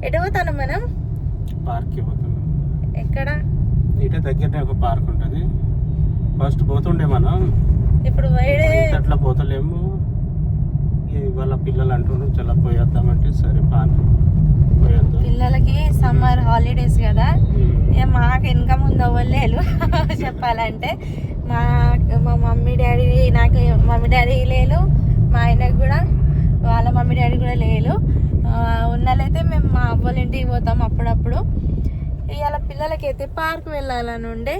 ఎటు పోతాను మనం? పార్క్కి పోతున్నాం. ఎక్కడ? ఇటే దగ్గరనే ఒక పార్క్ ఉంటుంది. ఫస్ట్ పోతుండే మనం, ఇప్పుడు అట్లా పోతలేము. ఇవాళ పిల్లలు అంటుండ్రు చాలా పోయేద్దామంటే సరే పార్క్ పోయేద్దాం. పిల్లలకి సమ్మర్ హాలిడేస్ కదా, మాకు వెనక ముందు అవ్వలేరు చెప్పాలంటే. మా మమ్మీ డాడీ, నాకు మమ్మీ డాడీ లేరు, మా ఆయనకు కూడా వాళ్ళ మమ్మీ డాడీ కూడా లేరు. ఉన్నలైతే మేము మా అవ్వల ఇంటికి పోతాం అప్పుడప్పుడు. ఇవాళ పిల్లలకి అయితే పార్క్ వెళ్ళాలని ఉండే,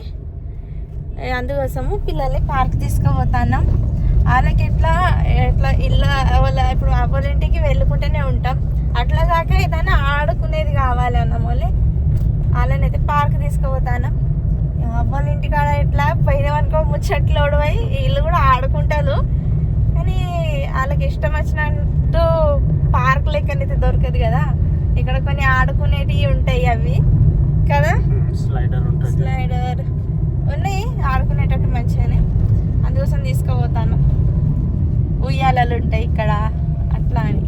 అందుకోసము పిల్లల్ని పార్క్ తీసుకుపోతున్నాం. వాళ్ళకి ఎట్లా ఇల్లు ఇప్పుడు అవ్వల ఇంటికి వెళ్ళుకుంటూనే ఉంటాం, అట్లా కాక ఏదైనా ఆడుకునేది కావాలి అన్న మళ్ళీ వాళ్ళని అయితే పార్క్ తీసుకుపోతాను. అవ్వల ఇంటికాడ ఎట్లా పోయినామనుకో ముచ్చట్లు ఓడిపోయి వీళ్ళు కూడా ఆడుకుంటారు, కానీ వాళ్ళకి ఇష్టం వచ్చినట్టు పార్క్ లెక్కనైతే దొరకదు కదా. ఇక్కడ కొన్ని ఆడుకునేటివి ఉంటాయి అవి కదా, స్లైడర్ ఉన్నాయి ఆడుకునేటట్టు మంచిగానే, అందుకోసం తీసుకుపోతాను. ఉయ్యాలలు ఉంటాయి ఇక్కడ అట్లా అని.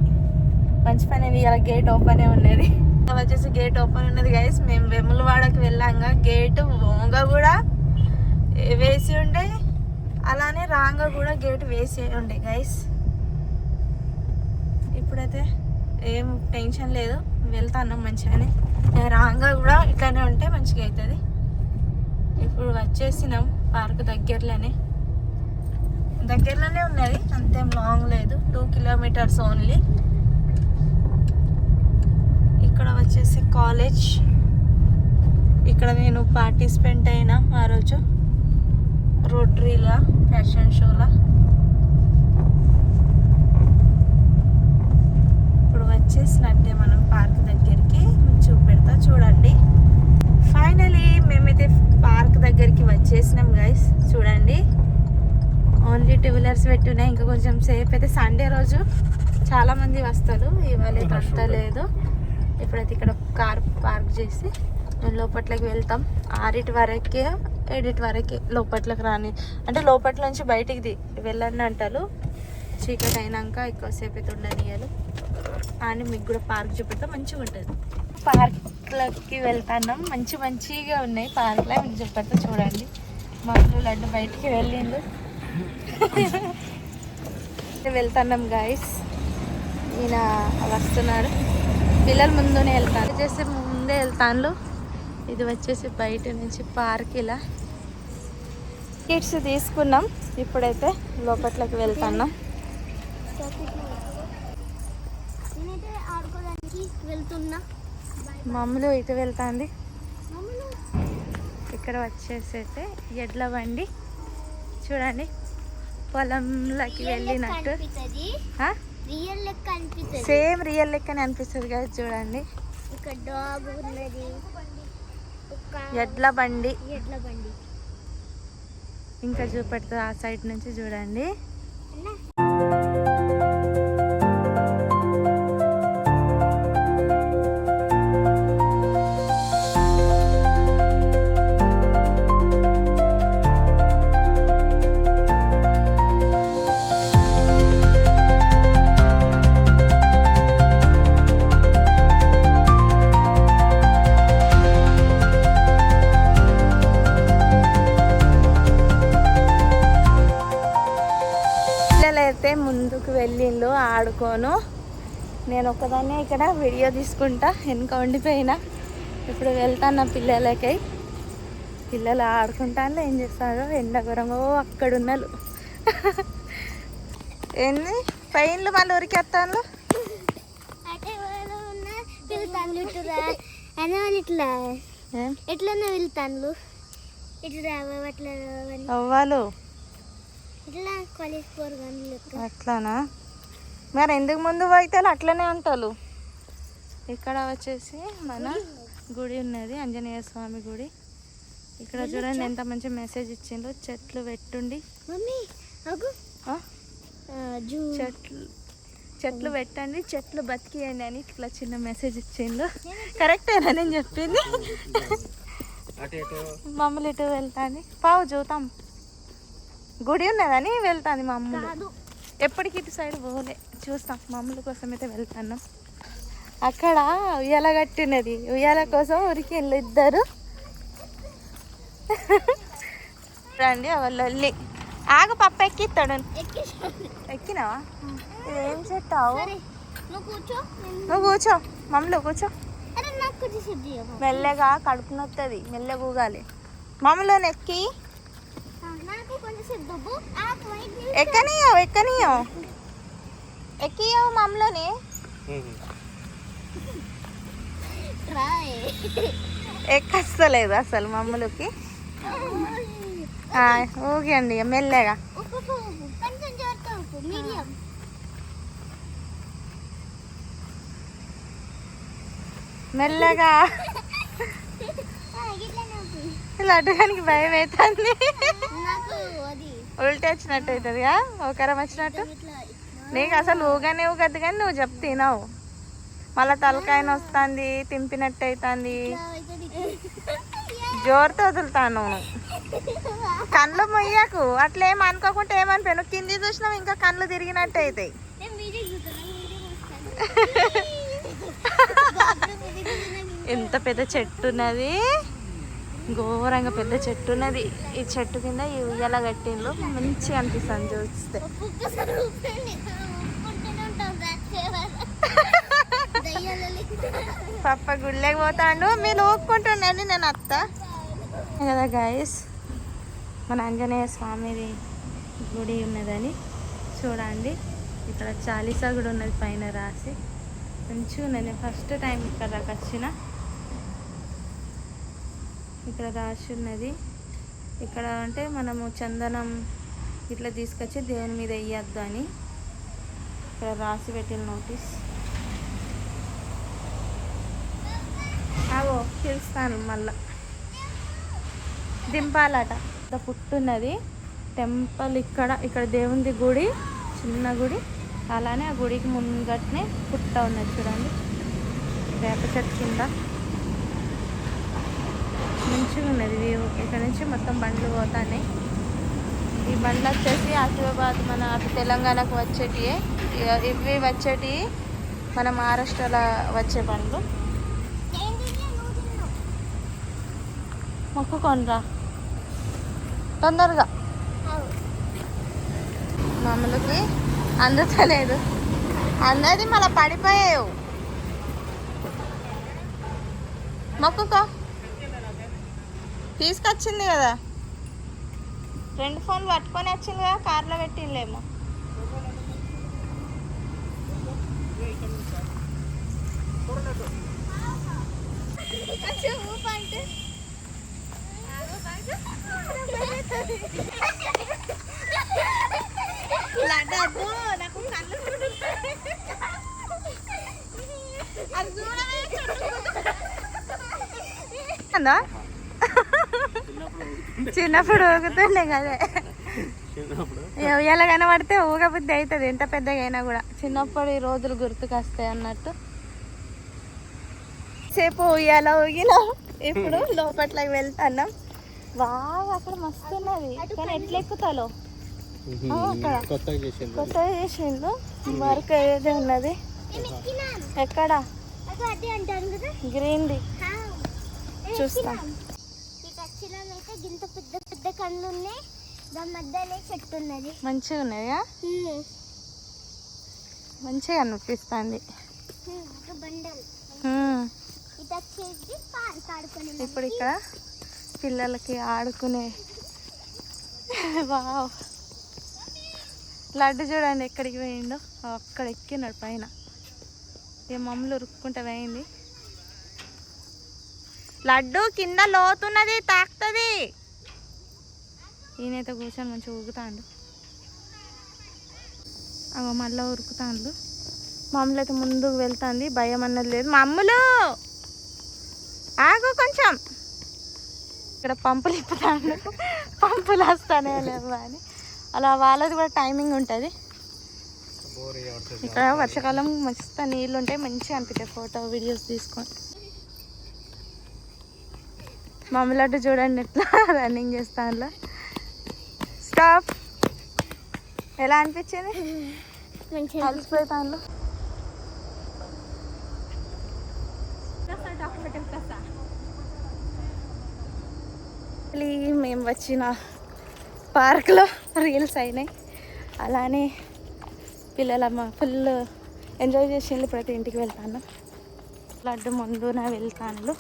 మంచి పని ఇవాళ గేట్ ఓపెనే ఉన్నది. వచ్చేసి గేట్ ఓపెన్ ఉన్నది గైస్. మేము వెములవాడకి వెళ్ళాంగా గేట్ ఓంగ కూడా వేసి ఉండే, అలానే రాంగా కూడా గేట్ వేసి ఉండే గైస్. ఇప్పుడైతే ఏం టెన్షన్ లేదు, వెళ్తాను మంచిగానే. రాంగా కూడా ఇట్లానే ఉంటే మంచిగా అవుతుంది. ఇప్పుడు వచ్చేసినాం పార్క్ దగ్గరలోనే ఉన్నది, అంతేం లాంగ్ లేదు, 2 కిలోమీటర్స్ ఓన్లీ. ఇక్కడ వచ్చేసి కాలేజ్. ఇక్కడ నేను పార్టిసిపెంట్ అయినా ఆ రోజు రోటరీలా ఫ్యాషన్ షోలా. ఇప్పుడు వచ్చేసినట్టే మనం పార్క్ దగ్గరికి, చూపెడతా చూడండి. ఫైనలీ మేమైతే పార్క్ దగ్గరికి వచ్చేసినాం గైస్. చూడండి, ఓన్లీ 2 వీలర్స్ పెట్టున్నాయి. ఇంకా కొంచెం సేపు అయితే సండే రోజు చాలా మంది వస్తారు, ఇవాళ అంతా లేదు. ఇప్పుడైతే ఇక్కడ కార్ పార్క్ చేసి మేము లోపట్లోకి వెళ్తాం. 6 వరకే 7 వరకే లోపట్లోకి రాని, అంటే లోపట్ల నుంచి బయటికి వెళ్ళండి అంటారు. చీకటి అయినాక ఎక్కువసేపు అయితే ఉండనియాలి అని. మీకు కూడా పార్క్ చూపెడతా, మంచిగా ఉంటుంది. పార్క్లకి వెళ్తున్నాం, మంచిగా ఉన్నాయి పార్క్లో, మీకు చూపెడతా చూడండి. మా లడ్డు బయటికి వెళ్ళిండు, వెళ్తున్నాం గాయస్. ఈయన వస్తున్నాడు, పిల్లలు ముందునే వెళ్తాను చేసి ముందే వెళ్తాను. ఇది వచ్చేసి బయట నుంచి పార్క్. ఇలా టికెట్స్ తీసుకున్నాం, ఇప్పుడైతే లోపట్లోకి వెళ్తున్నాం. మమ్మల్ని ఇటు వెళ్తాంది. ఇక్కడ వచ్చేసి అయితే ఎడ్ల బండి చూడండి, పొలంలోకి వెళ్ళినట్టు సేమ్ రియల్ లెక్కనే అనిపిస్తుంది కదా. చూడండి ఎడ్ల బండి ఇంకా చూపెడుతుంది ఆ సైడ్ నుంచి చూడండి. అయితే ముందుకు వెళ్ళిండు ఆడుకోను, నేను ఒక్కదాన్నే ఇక్కడ వీడియో తీసుకుంటా వెనుక ఉండిపోయినా. ఇప్పుడు వెళ్తాను నా పిల్లలకై. పిల్లలు ఆడుకుంటాను, ఏం చేస్తారో ఎండగరంగో అక్కడ ఉన్నారు. ఏంది పైన్లు మళ్ళీ ఉరికేస్తాను. అవ్వాలు అట్లానా? మరి ఎందుకు ముందు పోయితే అట్లనే అంటారు. ఇక్కడ వచ్చేసి మన గుడి ఉన్నది, ఆంజనేయ స్వామి గుడి. ఇక్కడ చూడండి ఎంత మంచి మెసేజ్ ఇచ్చిండ్రు, చెట్లు పెట్టుండి, చెట్లు పెట్టండి, చెట్లు బతికియండి అని ఇట్లా చిన్న మెసేజ్ ఇచ్చిండ్రు. కరెక్టేనా నేను చెప్పింది? మమ్మల్ని ఇటు వెళ్తాంది, పావు చూద్దాం. గుడి ఉన్నదని వెళ్తాంది మా అమ్మలు. ఎప్పటికి ఇటు సైడ్ పోలే, చూస్తాం. మా అమ్మల కోసం అయితే వెళ్తాను. అక్కడ ఉయ్యాల కట్టినది, ఉయ్యాల కోసం ఉరికిండ్లు ఇద్దరు. రండి వాళ్ళొల్లి. ఆగు పప్ప ఎక్కిస్తాడు. ఎక్కినావా? ఏం చెట్టావు? నువ్వు కూర్చో మమ్మల్ని కూర్చో. మెల్లగా కడుపు నొత్తది, మెల్లగా ఊగాలి. మమ్మల్ని ఎక్కి ఎక్కనియో ఎక్కియో మమ్మల్ని. ఎక్కస్తలేదు అసలు మమ్మల్కి. ఊగండి మెల్లగా. మెల్లగా. లడ్డుగానికి భయం అవుతుంది. ఉల్టీ వచ్చినట్టు అవుతుందిగా, ఒకరం వచ్చినట్టు. నీకు అసలు ఊగానే ఊగద్దు కానీ నువ్వు చెప్తే తినవు. మళ్ళీ తలకాయన వస్తుంది, తింపినట్టు అవుతుంది. జోరుతో వదులుతాను. కళ్ళు మొయ్యకు, అట్లా ఏం అనుకోకుండా ఏమనిపోయాను. కింది చూసినావు ఇంకా కళ్ళు తిరిగినట్టు అవుతాయి. ఎంత పెద్ద చెట్టు ఉన్నది, ఘోరంగా పెద్ద చెట్టు ఉన్నది. ఈ చెట్టు కింద ఈ ఉయ్యాల కట్టిండ్లు, మంచిగా అనిపిస్తుంది చూస్తే. పప్ప గుళ్ళకి పోతాడు, మీరు ఊపుకుంటుండండి, నేను అత్త కదా గాయస్. మన ఆంజనేయ స్వామిది గుడి ఉన్నదని చూడండి. ఇక్కడ చాలీసా కూడా ఉన్నది పైన రాసి, మంచిగా ఉన్నది. నేను ఫస్ట్ టైం ఇక్కడ వచ్చిన. ఇక్కడ రాసి ఉన్నది. ఇక్కడ అంటే మనము చందనం ఇట్లా తీసుకొచ్చి దేవుని మీద వేయద్దు అని ఇక్కడ రాసి పెట్టిన నోటీస్. అవో పిలుస్తాను మళ్ళా. దింపాలట. పుట్టున్నది టెంపుల్ ఇక్కడ దేవుని గుడి, చిన్న గుడి. అలానే ఆ గుడికి ముంగట్నే పుట్ట ఉన్నది చూడండి, వేప చెట్టు కింద. మంచిగా ఉన్నది వ్యూ. ఇక్కడ నుంచి మొత్తం బండ్లు పోతాయి. ఈ బండ్లు వచ్చేసి ఆసిఫాబాద్ మన అటు తెలంగాణకు వచ్చేటివి. ఇవి వచ్చేటి మన మహారాష్ట్రలో వచ్చే బండ్లు. మొక్కుకొనరా తొందరగా. మామూలుకి అందుతలేదు, అందది మళ్ళీ పడిపోయావు. మొక్కుకో. తీసుకొచ్చింది కదా, 2 ఫోన్లు పట్టుకొని వచ్చింది కదా, కార్లో పెట్టిందేమో. చిన్నప్పుడు ఊగుతుండే కదే, ఉయ్యాల కనబడితే ఊగబుద్ధి అవుతుంది ఎంత పెద్దగా అయినా కూడా. చిన్నప్పుడు ఈ రోజులు గుర్తుకొస్తాయి అన్నట్టు. సేపు ఉయ్యాల ఊగినా, ఇప్పుడు లోపట్లకి వెళ్తున్నాం. బాగా అక్కడ మస్తు ఉన్నది, కానీ ఎట్లా ఎక్కుతాలో అక్కడ కొత్తగా చేసిండు. వర్క్ ఏదే ఉన్నది. ఎక్కడ గ్రీన్ది చూస్తా. పెద్ద కళ్ళు ఉన్నాయి, దాని మధ్యలో చెట్టు ఉన్నది. మంచిగా ఉన్నదిగా, మంచిగా అనిపిస్తుంది. ఇప్పుడు ఇక్కడ పిల్లలకి ఆడుకునే. వావ్, లడ్డు చూడండి ఎక్కడికి పోయిండో, అక్కడ ఎక్కినాడు పైన. ఏ మమ్మల్ని ఉరుక్కుంటా పోయింది. లడ్డు కింద లోతున్నది, తాకుతుంది. ఈయనైతే కూర్చొని మంచిగా ఊగుతాండు. అవ మళ్ళీ ఉరుకుతాండు. మమ్మల్ని అయితే ముందుకు వెళ్తాంది, భయం అన్నది లేదు. మమ్మలు ఆగు కొంచెం. ఇక్కడ పంపులు ఇప్పుతాండు, పంపులు వస్తానే లేవు అని. అలా వాళ్ళది కూడా టైమింగ్ ఉంటుంది. ఇక్కడ వర్షాకాలం మస్తు నీళ్ళు ఉంటాయి, మంచిగా అనిపిస్తాయి ఫోటో వీడియోస్ తీసుకొని. మమ్మీ లడ్డు చూడండి ఎట్లా రన్నింగ్ చేస్తాను. స్టాప్. ఎలా అనిపించింది? కలిసిపోతాను. మేము వచ్చిన పార్క్లో రీల్స్ అయినాయి, అలానే పిల్లలమ్మ ఫుల్ ఎంజాయ్ చేసిండు. ఇప్పుడైతే ఇంటికి వెళ్తాను. లడ్డు ముందున వెళ్తాను.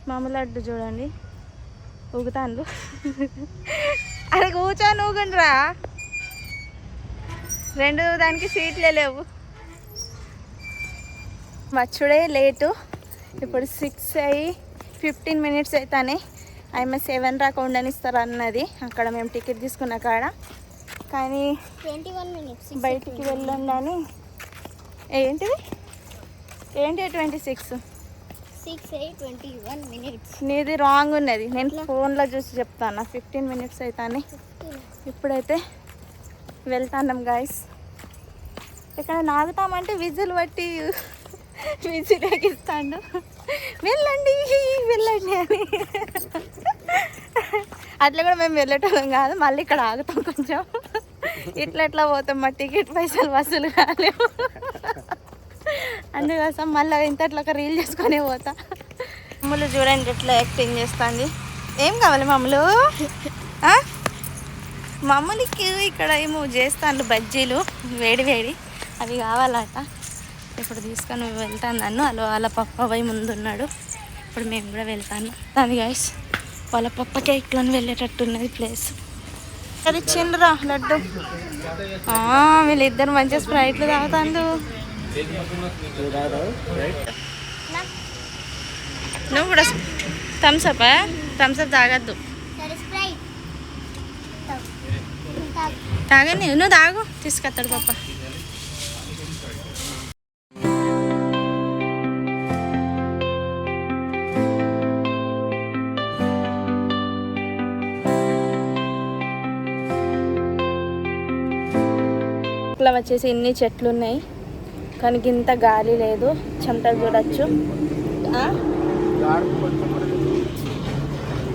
మామూలు లడ్డు చూడండి ఊగుతాను. అది కూర్చొని ఊగుండ్రా, రెండు దానికి సీట్లే లేవు. వచ్చుడే లేటు, ఇప్పుడు 6:15 అవుతానే. ఆమె 7 రాక ఉండనిస్తారు అన్నది అక్కడ మేము టికెట్ తీసుకున్న కాడ. కానీ 21 minutes బయటికి వెళ్ళండి. ఏంటి 26? 6:21 minutes. నీది రాంగ్ ఉన్నది, నేను ఫోన్లో చూసి చెప్తాను. 15 minutes అవుతానే. ఇప్పుడైతే వెళ్తాం గాయస్. ఇక్కడ నాగుతామంటే విజిల్ బట్టి విజిల్ ఎగిస్తాడు, వెళ్ళండి వెళ్ళండి అని. అట్లా కూడా మేము వెళ్ళేటోళ్ళం కాదు, మళ్ళీ ఇక్కడ ఆగుతాం కొంచెం. ఇట్లా పోతాం, మా టికెట్ పైసలు వసూలు కాలేవు. అందుకోసం మళ్ళీ ఇంతట్లో ఒక రీల్ చేసుకొని పోతా. మమ్మల్ని చూడండి ఎట్లా యాక్టింగ్ చేస్తుంది. ఏం కావాలి మమ్మలు? మమ్మల్కి ఇక్కడ ఏమో చేస్తాను బజ్జీలు వేడి వేడి, అవి కావాలట. ఇప్పుడు తీసుకొని వెళ్తాను నన్ను. వాళ్ళ పప్ప పోయి ముందున్నాడు. ఇప్పుడు మేము కూడా వెళ్తాను. అది గైస్ వాళ్ళ పప్పకే ఇట్లని వెళ్ళేటట్టున్నది ప్లేస్. అది చిన్నరా లడ్డు. వీళ్ళిద్దరు మంచిగా స్ప్రైట్లు తాగుతాండు. నువ్వు కూడా థమ్స్అప్ తాగద్దు. తాగని నువ్వు తాగు, తీసుకొస్తాడు పప్ప. ఇట్లా వచ్చేసి ఇన్ని చెట్లు ఉన్నాయి, కానీ ఇంత గాలి లేదు. చెమటలు చూడొచ్చు,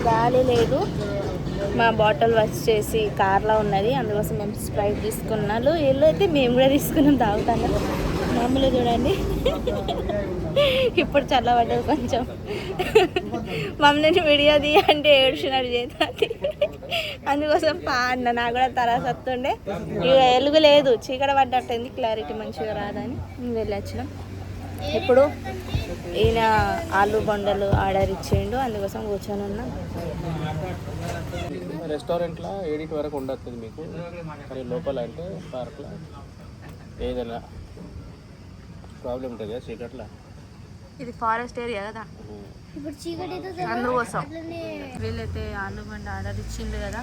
గాలి లేదు. మా బాటిల్ వచ్చేసి కార్లో ఉన్నది, అందుకోసం మేము స్ప్రైట్ తీసుకున్నాను. వీళ్ళు అయితే మేము కూడా తీసుకున్నాం, తాగుతాను. మామూలు చూడండి ఇప్పుడు చల్లబడ్డది కొంచెం. మమ్మల్ని వీడియో తీ అంటే ఏడ్చినట్టు చేస్తుంది. అందుకోసం అన్న నాకు కూడా తరాసు వస్తుండే. ఇక వెలుగు లేదు, చీకట పడ్డట్టుంది, క్లారిటీ మంచిగా రాదని మేము వెళ్ళి వచ్చినాం. ఇప్పుడు ఈయన ఆలు బొండలు ఆర్డర్ ఇచ్చేయండు, అందుకోసం కూర్చొని ఉన్నాం. రెస్టారెంట్లో 8 వరకు ఉండొస్తుంది మీకు, కానీ లోపల అంటే పార్క్లో ఏదైనా ప్రాబ్లం ఉంటుంది కదా చీకట్లో. ఇది ఫారెస్ట్ ఏరియా కదా, ఇప్పుడు చీకటి అందుకోసం వీళ్ళైతే ఆలు బండ ఆర్డర్ ఇచ్చిండు కదా.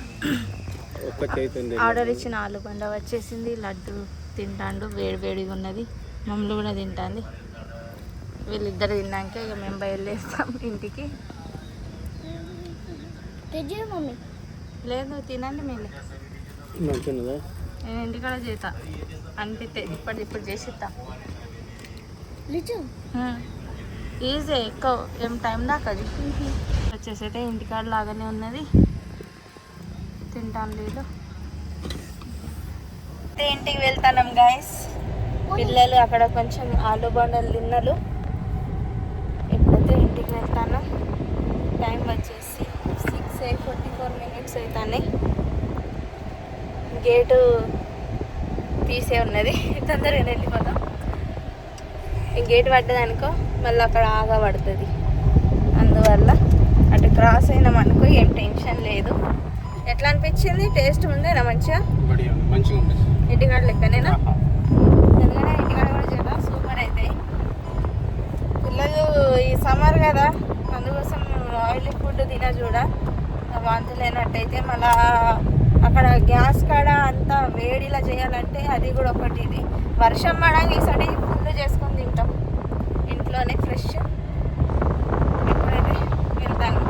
ఒక్క చైతుంది ఆర్డర్ ఇచ్చిన ఆలు బండ వచ్చేసింది. లడ్డు తింటాండు, వేడి వేడిగా ఉన్నది. మమ్మల్ని కూడా తింటాంది. వీళ్ళిద్దరు తిన్నాక ఇక మేము బయలుదేరుతాం ఇంటికి. మమ్మీ లేదు తినండి మీరు, మంచిగా. నేను ఇంటికాడ చేస్తా అనిపిస్తే ఇప్పుడు చేసిస్తా. ఈజీ, ఎక్కువ ఏం టైం దాకా. అది వచ్చేసి అయితే ఇంటికాడ లాగానే ఉన్నది, తింటాను లేదు. ఇంటికి వెళ్తాం గాయస్. పిల్లలు అక్కడ కొంచెం ఆలు బొండలు తిన్నారు. ఇప్పుడైతే ఇంటికి వెళ్తాను. టైం వచ్చేసి 6:44 అవుతాయి. గేటు తీసే ఉన్నది, తొందరగా వెళ్ళిపోతాం. ఈ గేట్ పడ్డదనుకో మళ్ళీ అక్కడ ఆగబడుతుంది. అందువల్ల అటు క్రాస్ అయినామనుకో ఏం టెన్షన్ లేదు. ఎట్లా అనిపించింది? టేస్ట్ ఉండేనా? మంచిగా ఇంటికాడ లెక్కనేనా? ఎందుకంటే ఇంటికాడ కూడా చాలా సూపర్ అవుతాయి. పిల్లలు ఈ సమ్మర్ కదా, అందుకోసం ఆయిలీ ఫుడ్ చూడ వాంతులేనట్టయితే మళ్ళా అక్కడ గ్యాస్ కాడ అంతా వేడిలా చేయాలంటే అది కూడా ఒకటి. ఇది వర్షం పడంగా ఈసారి ఫుడ్ చేసుకొని తింటాం ఇంట్లోనే ఫ్రెష్. ఇప్పుడైతే వెళ్తాను.